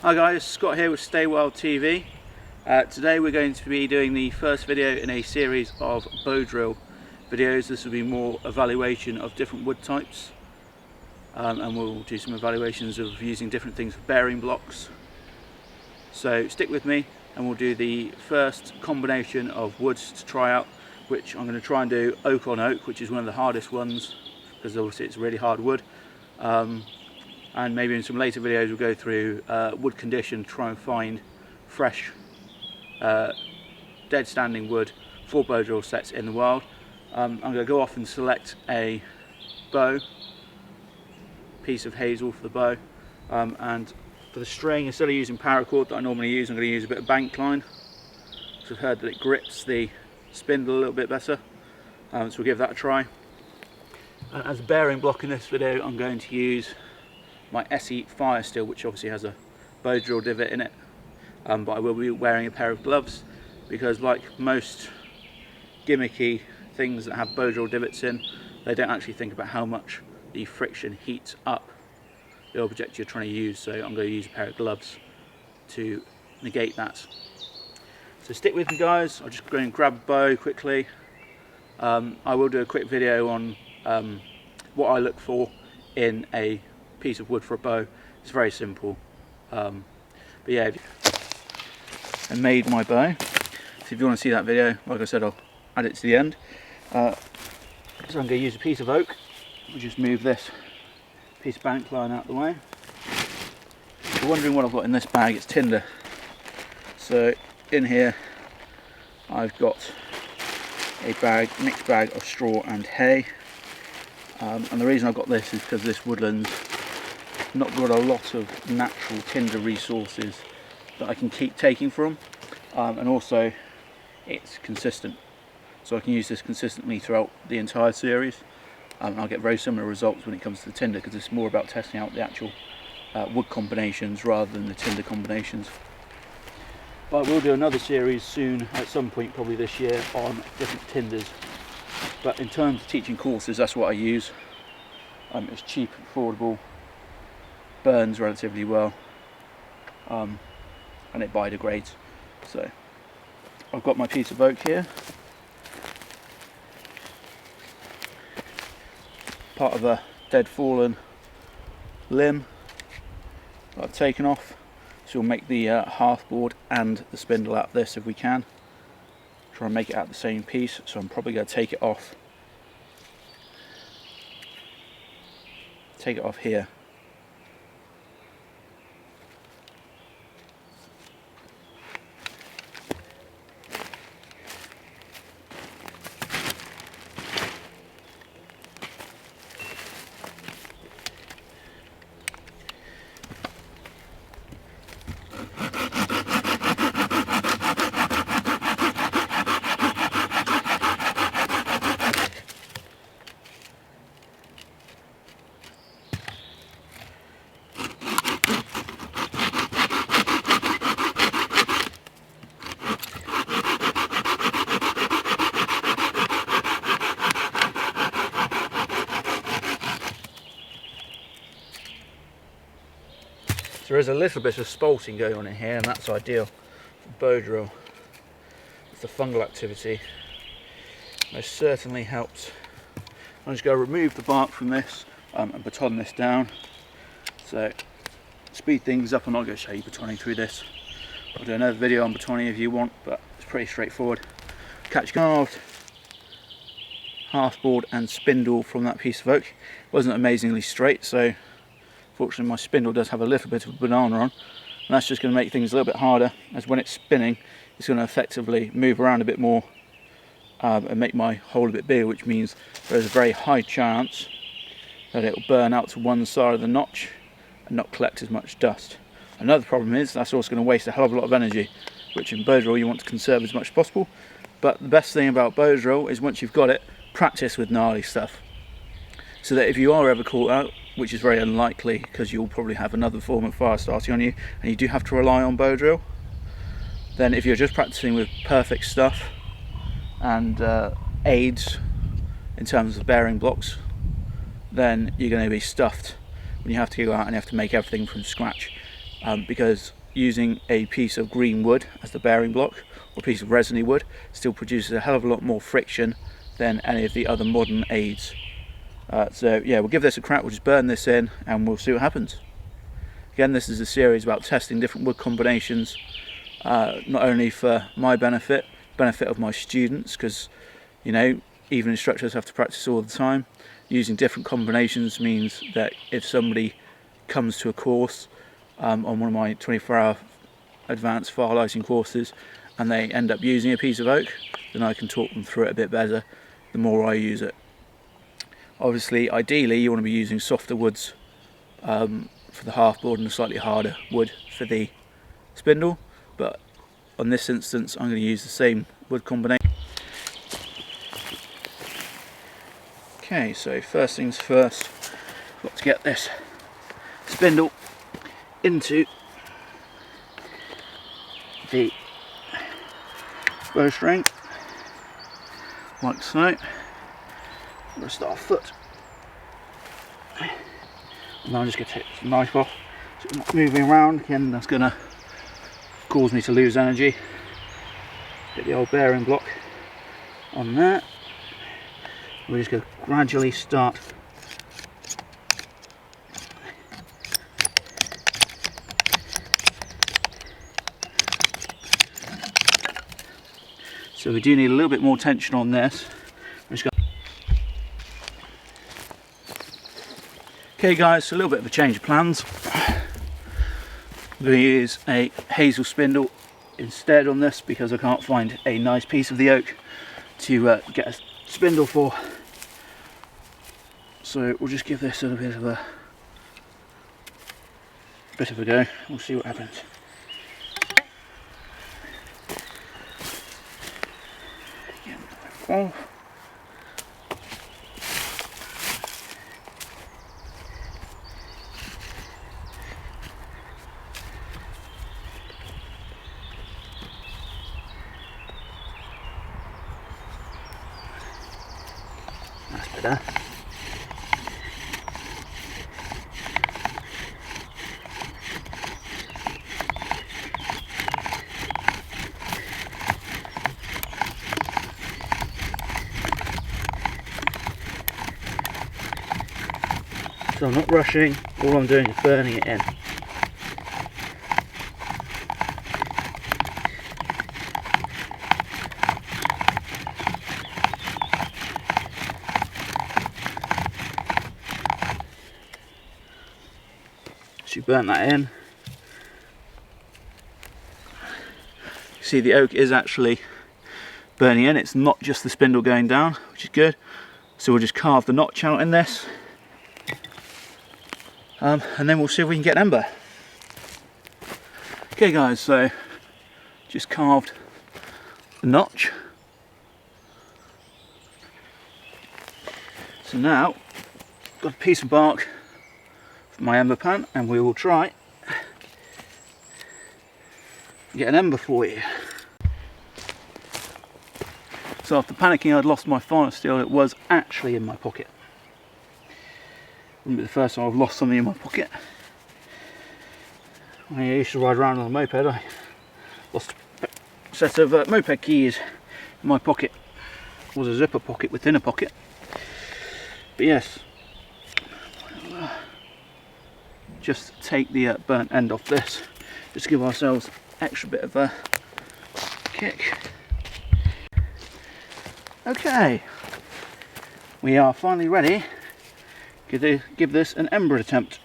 Hi guys, Scott here with Stay Wild TV. Today we're going to be doing the first video in a series of Bowdrill videos. This will be more evaluation of different wood types, and we'll do some evaluations of using different things for bearing blocks. So stick with me and we'll do the first combination of woods to try out, which I'm going to try and do oak on oak, which is one of the hardest ones because obviously it's really hard wood. And maybe in some later videos we'll go through wood condition, try and find fresh dead standing wood for Bowdrill sets in the wild. I'm going to go off and select a bow, piece of hazel for the bow, and for the string, instead of using paracord that I normally use, I'm going to use a bit of bank line. So I've heard that it grips the spindle a little bit better, so we'll give that a try. And as a bearing block in this video I'm going to use my SE fire steel, which obviously has a Bowdrill divot in it, but I will be wearing a pair of gloves because, like most gimmicky things that have Bowdrill divots in, they don't actually think about how much the friction heats up the object you're trying to use. So I'm going to use a pair of gloves to negate that. So stick with me guys, I'll just go and grab a bow quickly. I will do a quick video on what I look for in a piece of wood for a bow. It's very simple, but yeah, I made my bow. So if you want to see that video, like I said, I'll add it to the end. So I'm going to use a piece of oak. We'll just move this piece of bank line out of the way. If you're wondering what I've got in this bag, it's tinder. So in here I've got a mixed bag of straw and hay, and the reason I've got this is because this woodland's not got a lot of natural tinder resources that I can keep taking from, and also it's consistent, so I can use this consistently throughout the entire series. I'll get very similar results when it comes to the tinder because it's more about testing out the actual wood combinations rather than the tinder combinations. But we'll do another series soon, at some point probably this year, on different tinders. But in terms of teaching courses, that's what I use. It's cheap, affordable, burns relatively well, and it biodegrades. So I've got my piece of oak here, part of a dead fallen limb that I've taken off. So we'll make the half board and the spindle out of this if we can. Try and make it out the same piece, so I'm probably going to take it off here. There is a little bit of spalting going on in here, and that's ideal for Bowdrill. It's the fungal activity. Most certainly helps. I'm just going to remove the bark from this and baton this down. So speed things up. I'm not going to show you batoning through this. I'll do another video on batoning if you want, but it's pretty straightforward. Catch carved half board and spindle from that piece of oak. It wasn't amazingly straight, so fortunately my spindle does have a little bit of a banana on, and that's just going to make things a little bit harder, as when it's spinning it's going to effectively move around a bit more and make my hole a bit bigger, which means there's a very high chance that it will burn out to one side of the notch and not collect as much dust. Another problem is that's also going to waste a hell of a lot of energy, which in Bowdrill you want to conserve as much as possible. But the best thing about Bowdrill is once you've got it, practice with gnarly stuff, so that if you are ever caught out, which is very unlikely because you'll probably have another form of fire starting on you and you do have to rely on Bowdrill, then if you're just practicing with perfect stuff and aids in terms of bearing blocks, then you're going to be stuffed when you have to go out and you have to make everything from scratch. because using a piece of green wood as the bearing block, or a piece of resiny wood, still produces a hell of a lot more friction than any of the other modern aids. So yeah, we'll give this a crack. We'll just burn this in and we'll see what happens. Again, this is a series about testing different wood combinations, not only for my benefit of my students, because you know, even instructors have to practice all the time. Using different combinations means that if somebody comes to a course on one of my 24-hour advanced fire lighting courses and they end up using a piece of oak, then I can talk them through it a bit better the more I use it. Obviously, ideally you want to be using softer woods for the half board and a slightly harder wood for the spindle, but on this instance I'm going to use the same wood combination. Okay, so first things first, I've got to get this spindle into the bowstring, like so. I'm going to start foot, and I'm just going to take this knife off, so I'm not moving around again. That's going to cause me to lose energy. Get the old bearing block on there. We're just going to gradually start so we do need a little bit more tension on this. Okay guys, so a little bit of a change of plans. I'm going to use a hazel spindle instead on this because I can't find a nice piece of the oak to get a spindle for. So we'll just give this a bit of a go. We'll see what happens. Off. That's better. So I'm not rushing, all I'm doing is burning it in. So you burn that in. See, the oak is actually burning in, it's not just the spindle going down, which is good. So we'll just carve the notch out in this. And then we'll see if we can get an ember. Okay guys, so just carved the notch. So now, got a piece of bark for my ember pan, and we will try get an ember for you. So after panicking I'd lost my fire steel, it was actually in my pocket. Wouldn't be the first time I've lost something in my pocket. When I used to ride around on a moped, I lost a set of moped keys in my pocket. It was a zipper pocket within a pocket. But yes, just take the burnt end off this, just to give ourselves extra bit of a kick. Okay, we are finally ready. Give this an ember attempt.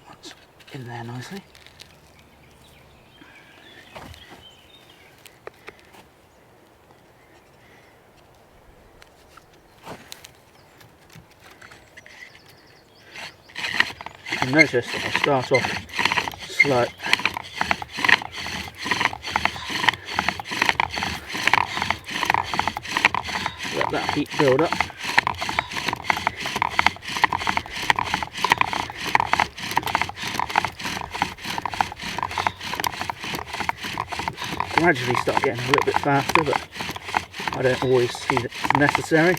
That's in there nicely. You notice that I start off slow. Let that heat build up. Gradually start getting a little bit faster, but I don't always see that it's necessary.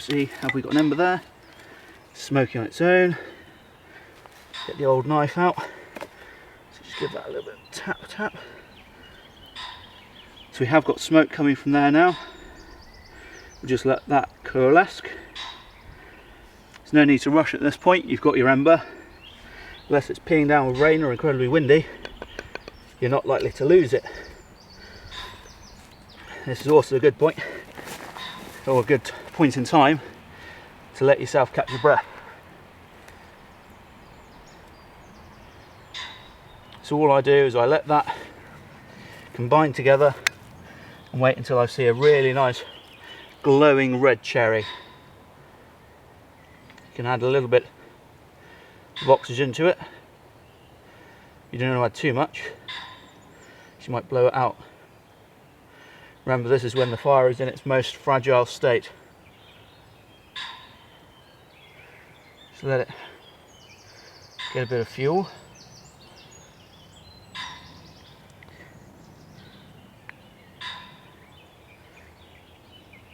see, have we got an ember there? Smoky on its own. Get the old knife out. So just give that a little bit of tap, tap. So we have got smoke coming from there now. We'll just let that coalesce. There's no need to rush at this point. You've got your ember. Unless it's peeing down with rain or incredibly windy, you're not likely to lose it. This is also a good point, or a good point in time, to let yourself catch your breath. So all I do is I let that combine together and wait until I see a really nice glowing red cherry. You can add a little bit of oxygen to it. You don't want to add too much, you might blow it out. Remember, this is when the fire is in its most fragile state. So let it get a bit of fuel.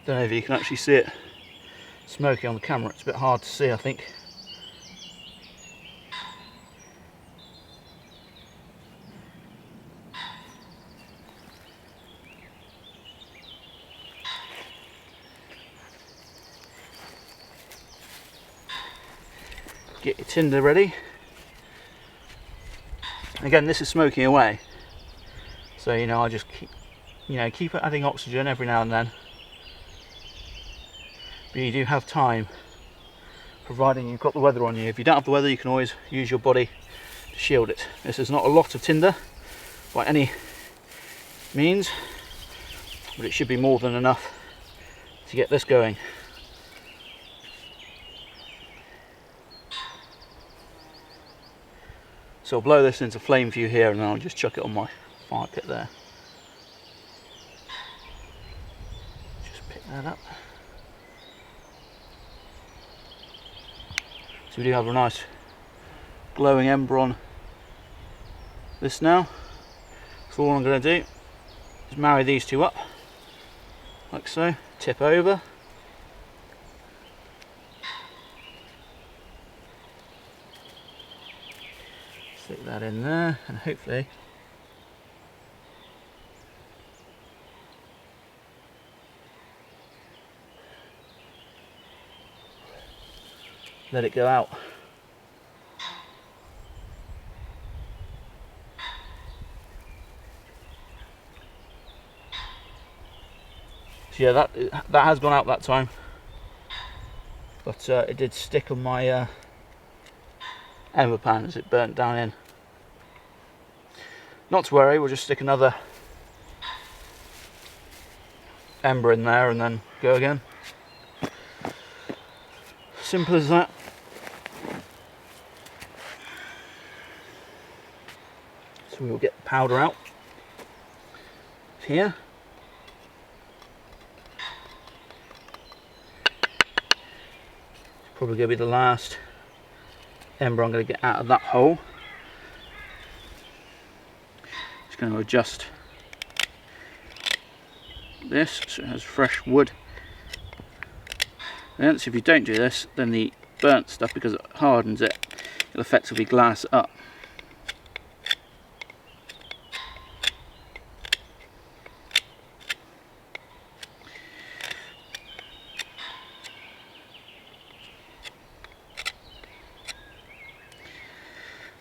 Don't know if you can actually see it smoky on the camera, it's a bit hard to see, I think. Get your tinder ready. Again, this is smoking away, so I just keep adding oxygen every now and then. But you do have time, providing you've got the weather on you. If you don't have the weather, you can always use your body to shield it. This is not a lot of tinder by any means, but it should be more than enough to get this going. So I'll blow this into flame for you here, and then I'll just chuck it on my fire pit there. Just pick that up. So we do have a nice glowing ember on this now. So all I'm going to do is marry these two up, like so, tip over. Stick that in there, and hopefully let it go out. So yeah, that has gone out that time, but it did stick on my ember pan as it burnt down in. Not to worry, we'll just stick another ember in there and then go again. Simple as that. So we'll get the powder out here. It's probably going to be the last ember I'm going to get out of that hole. Just going to adjust this so it has fresh wood. And so if you don't do this, then the burnt stuff, because it hardens it, it'll effectively glass it up.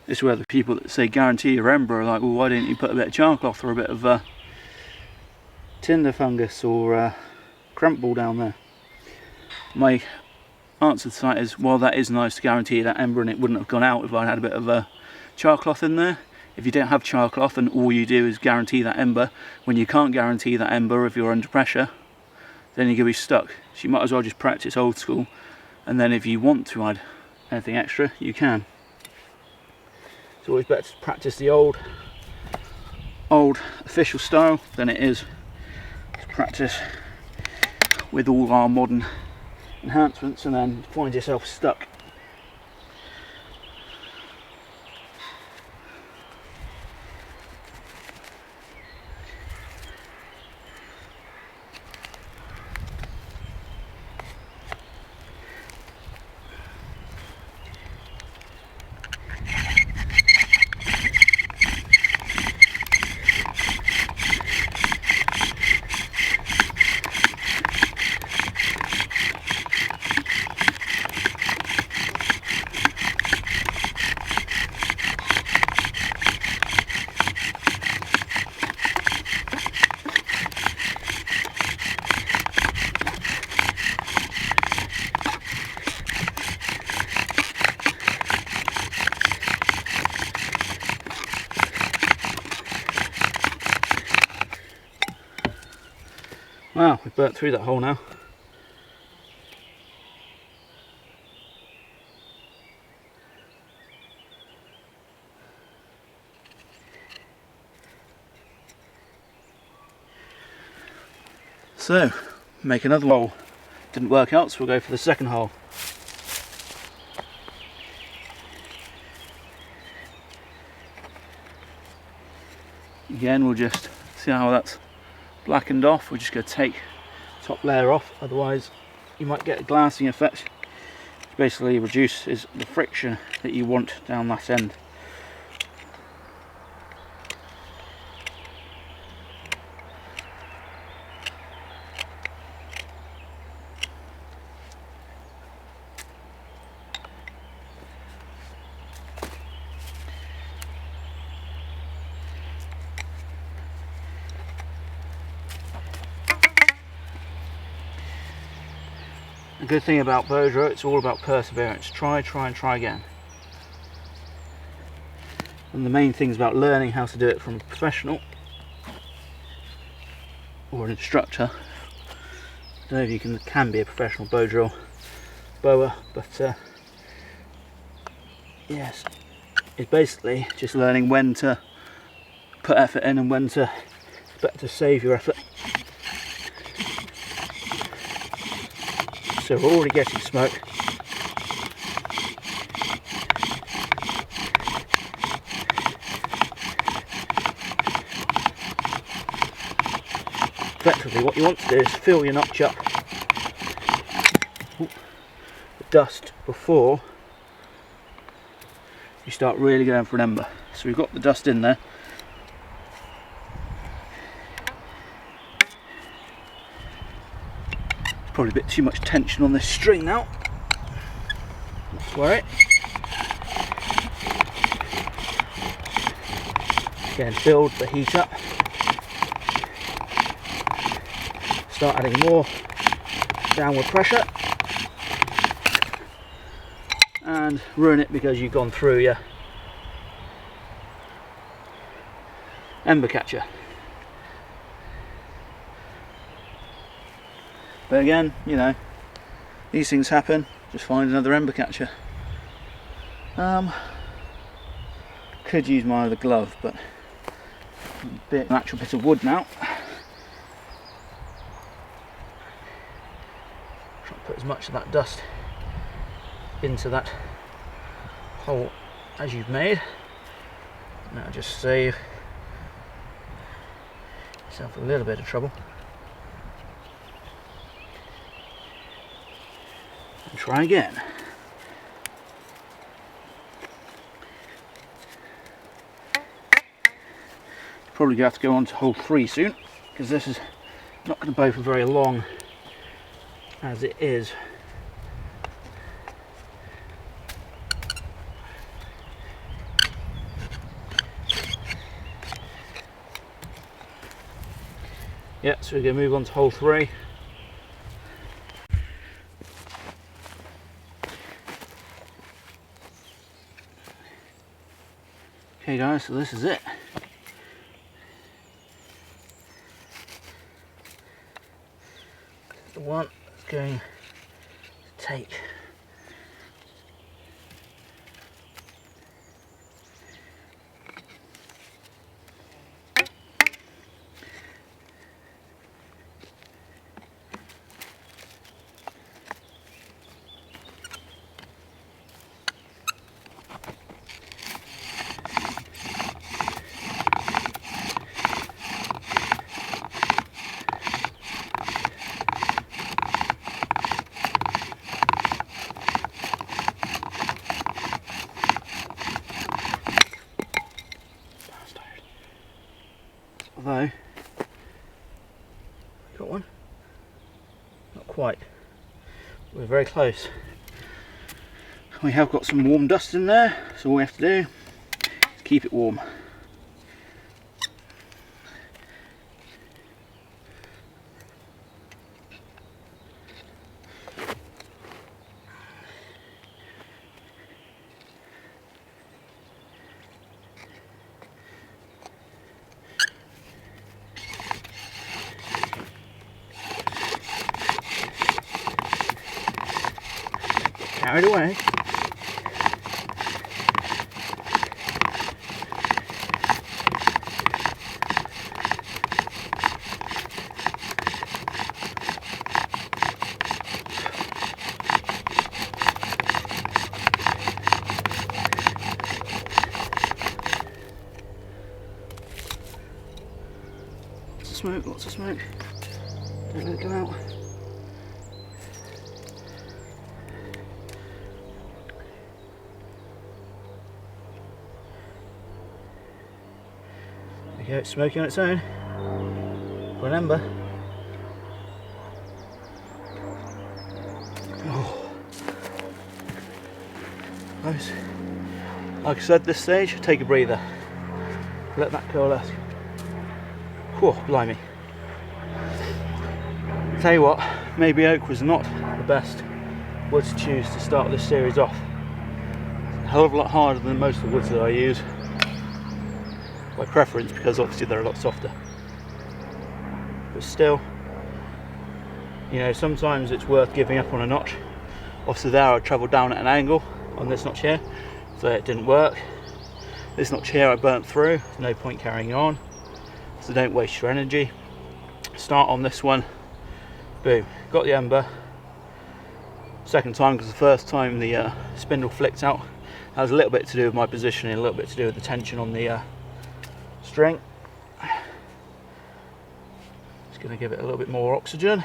This is where the people that say guarantee your ember are like, well, why didn't you put a bit of charcloth or a bit of tinder fungus or cramp ball down there? My answer to that is, well, that is nice to guarantee that ember, and it wouldn't have gone out if I had a bit of charcloth in there. If you don't have charcloth and all you do is guarantee that ember, when you can't guarantee that ember if you're under pressure, then you're going to be stuck. So you might as well just practice old school, and then if you want to add anything extra, you can. It's always better to practice the old official style than it is to practice with all our modern enhancements and then find yourself stuck. Wow, we've burnt through that hole now. So, make another hole. Didn't work out, so we'll go for the second hole. Again, we'll just see how that's blackened off. We're just going to take the top layer off, otherwise you might get a glassing effect, which basically reduces the friction that you want down that end. The good thing about Bowdrill, it's all about perseverance. Try and try again. And the main thing is about learning how to do it from a professional or an instructor. I don't know if you can be a professional Bowdrill bower, but yes, it's basically just learning when to put effort in and when to save your effort. So we're already getting smoke. Effectively what you want to do is fill your notch up with dust before you start really going for an ember. So we've got the dust in there. Probably a bit too much tension on this string now. Not to worry. Again, build the heat up. Start adding more downward pressure. And ruin it because you've gone through your ember catcher. But again, you know, these things happen. Just find another ember catcher. Could use my other glove, but an actual bit of wood now. Try to put as much of that dust into that hole as you've made. Now just save yourself a little bit of trouble. And try again. Probably going to have to go on to hole 3 soon, because this is not going to bow for very long as it is. Yeah, so we're going to move on to hole 3. Okay guys, so this is it. The one that's going to take although, got one? Not quite. We're very close. We have got some warm dust in there, so all we have to do is keep it warm. carried away. Smoke, lots of smoke. Don't let it go out. There we go, it's smoking on its own. For an ember. Oh. Nice. Like I said, this stage, take a breather. Let that coalesce. Whoa, blimey. Tell you what, maybe oak was not the best wood to choose to start this series off. It's a hell of a lot harder than most of the woods that I use, by preference, because obviously they're a lot softer. But still, you know, sometimes it's worth giving up on a notch. Obviously there I travelled down at an angle on this notch here, so it didn't work. This notch here I burnt through, there's no point carrying on. So don't waste your energy. Start on this one, boom, got the ember. Second time, because the first time the spindle flicked out. That was a little bit to do with my positioning, a little bit to do with the tension on the string. Just going to give it a little bit more oxygen.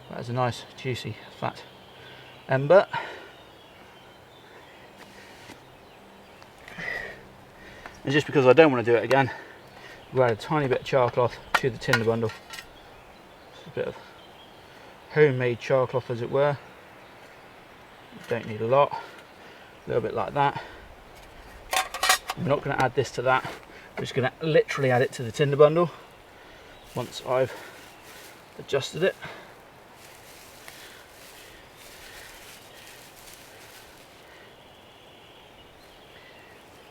That is a nice, juicy, fat ember. And just because I don't want to do it again, we'll add a tiny bit of char cloth to the tinder bundle. Just a bit of homemade char cloth, as it were. You don't need a lot. A little bit like that. I'm not going to add this to that. I'm just going to literally add it to the tinder bundle once I've adjusted it.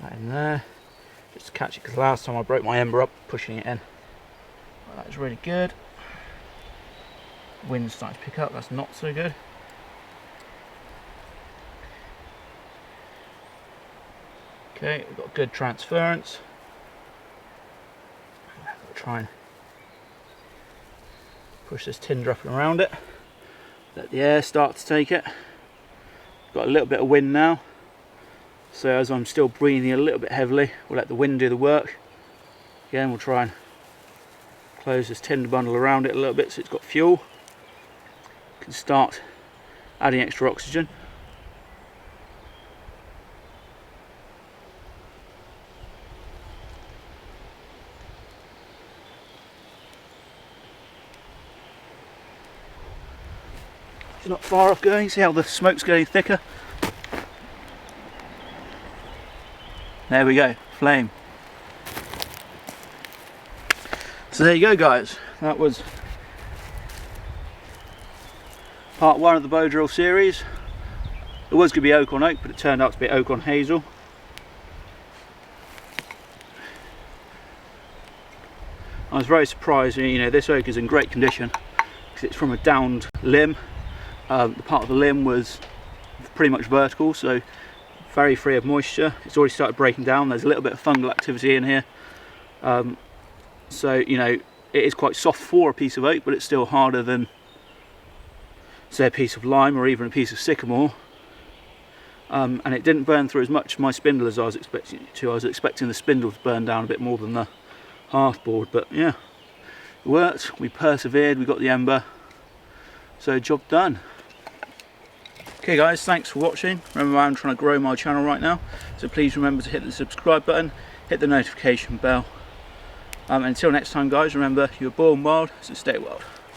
That in there. Just to catch it, because last time I broke my ember up pushing it in. Well, that was really good. Wind's starting to pick up, that's not so good. Okay, we've got good transference. I'll try and push this tinder up and around it. Let the air start to take it. Got a little bit of wind now. So as I'm still breathing a little bit heavily, we'll let the wind do the work. Again, we'll try and close this tinder bundle around it a little bit so it's got fuel. Can start adding extra oxygen. It's not far off going, see how the smoke's getting thicker? There we go, flame. So there you go, guys. That was part one of the Bowdrill series. It was going to be oak on oak, but it turned out to be oak on hazel. I was very surprised. You know, this oak is in great condition because it's from a downed limb. The part of the limb was pretty much vertical, so very free of moisture. It's already started breaking down. There's a little bit of fungal activity in here. So, you know, it is quite soft for a piece of oak, but it's still harder than, say, a piece of lime or even a piece of sycamore. And it didn't burn through as much my spindle as I was expecting it to. I was expecting the spindle to burn down a bit more than the hearthboard, but yeah, it worked. We persevered, we got the ember, so job done. Okay guys, thanks for watching. Remember, I'm trying to grow my channel right now, so please remember to hit the subscribe button, hit the notification bell. Until next time guys, remember, you were born wild, so stay wild.